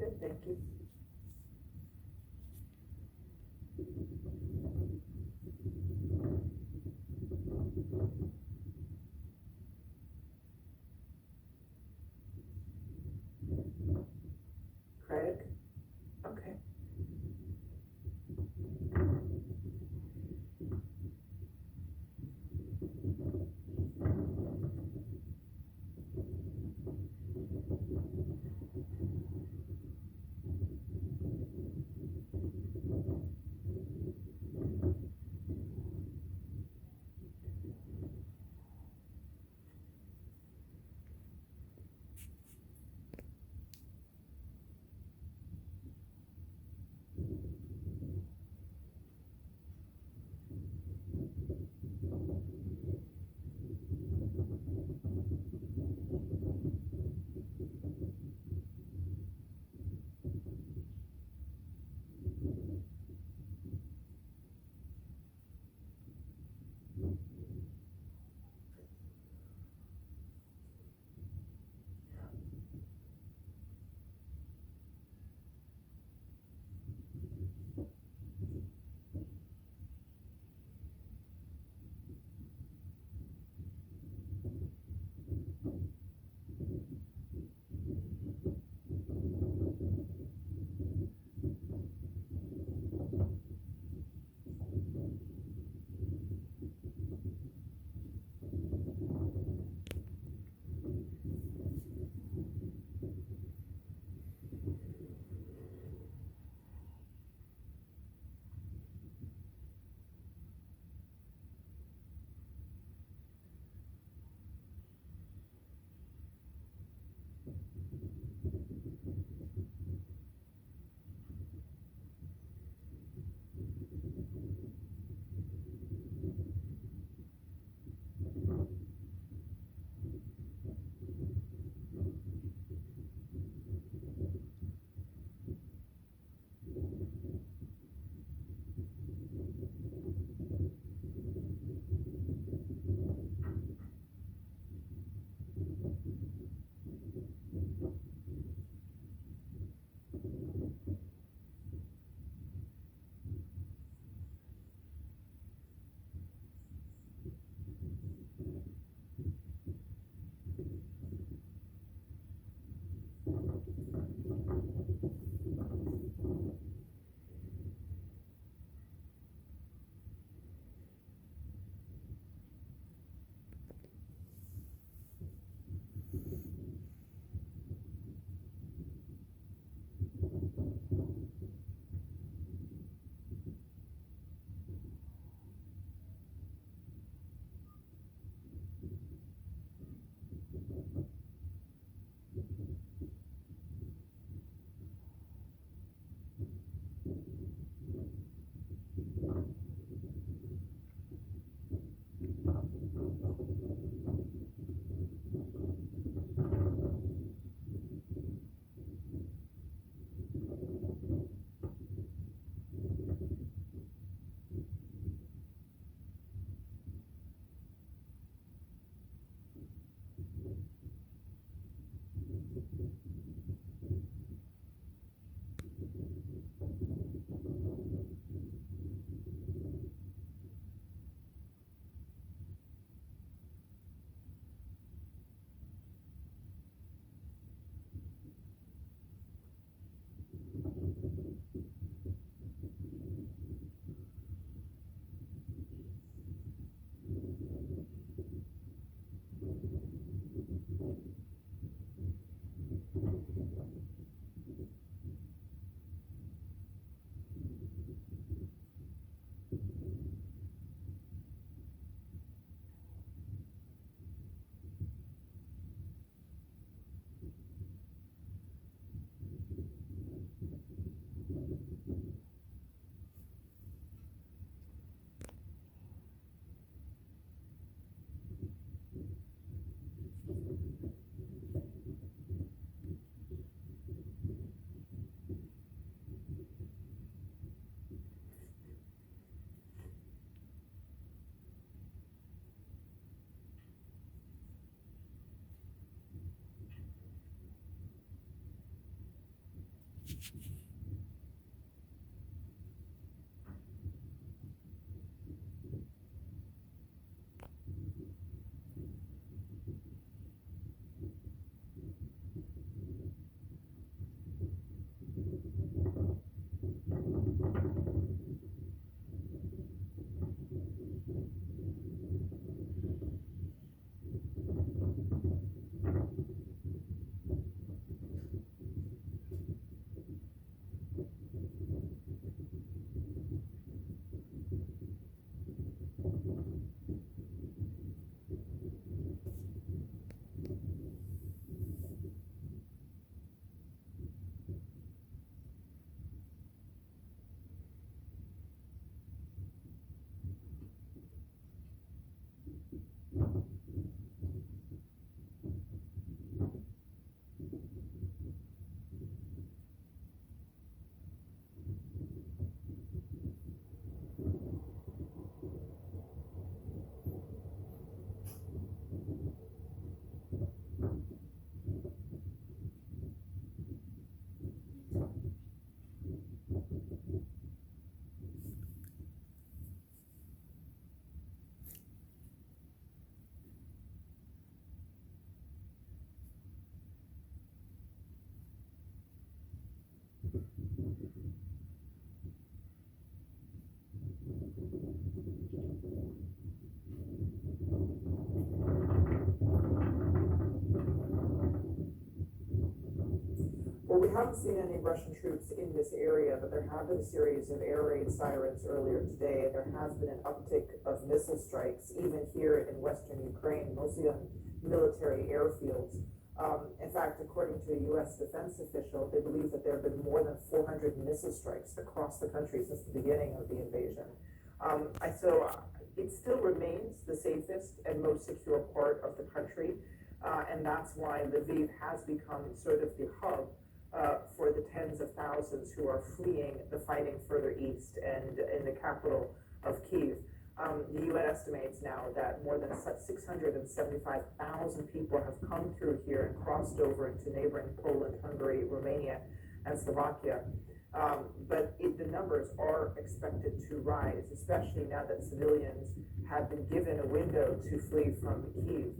good, thank you. Craig? Okay. Well, we haven't seen any Russian troops in this area, but there have been a series of air raid sirens earlier today. There has been an uptick of missile strikes, even here in western Ukraine, mostly on military airfields. In fact, according to a U.S. defense official, they believe that there have been more than 400 missile strikes across the country since the beginning of the invasion. It still remains the safest and most secure part of the country, and that's why Lviv has become sort of the hub for the tens of thousands who are fleeing the fighting further east and in the capital of Kyiv. The UN estimates now that more than 675,000 people have come through here and crossed over into neighboring Poland, Hungary, Romania, and Slovakia. But the numbers are expected to rise, especially now that civilians have been given a window to flee from Kyiv.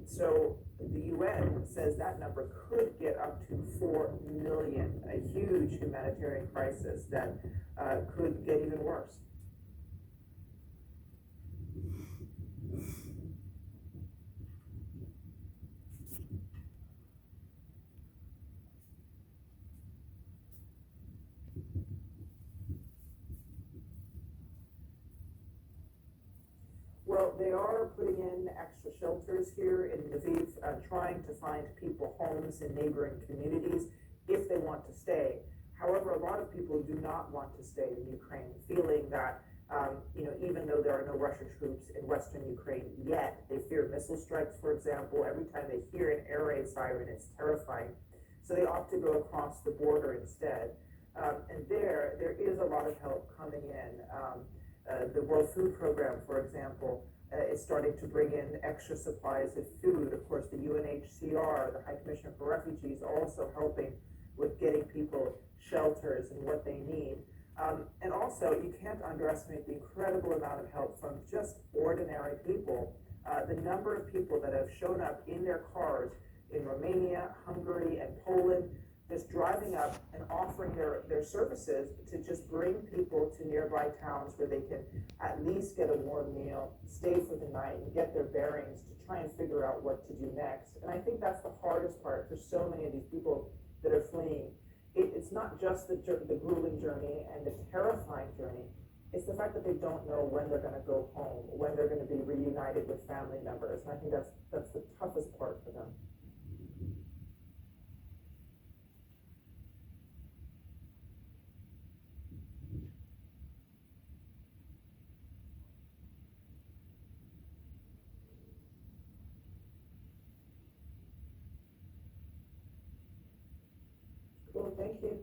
So the UN says that number could get up to 4 million, a huge humanitarian crisis that could get even worse. Well, they are putting in extra shelters here in Lviv, trying to find people homes in neighboring communities if they want to stay. However, a lot of people do not want to stay in Ukraine, feeling that, even though there are no Russian troops in western Ukraine yet, they fear missile strikes, for example. Every time they hear an air raid siren, it's terrifying. So they opt to go across the border instead. And there is a lot of help coming in. The World Food Program, for example, is starting to bring in extra supplies of food. Of course, the UNHCR, the High Commissioner for Refugees, also helping with getting people shelters and what they need. And also, you can't underestimate the incredible amount of help from just ordinary people. The number of people that have shown up in their cars in Romania, Hungary, and Poland, just driving up and offering their services to just bring people to nearby towns where they can at least get a warm meal, stay for the night, and get their bearings to try and figure out what to do next. And I think that's the hardest part for so many of these people that are fleeing. It's not just the grueling journey and the terrifying journey. It's the fact that they don't know when they're going to go home, when they're going to be reunited with family members. And I think that's the toughest part for them. Cool, thank you.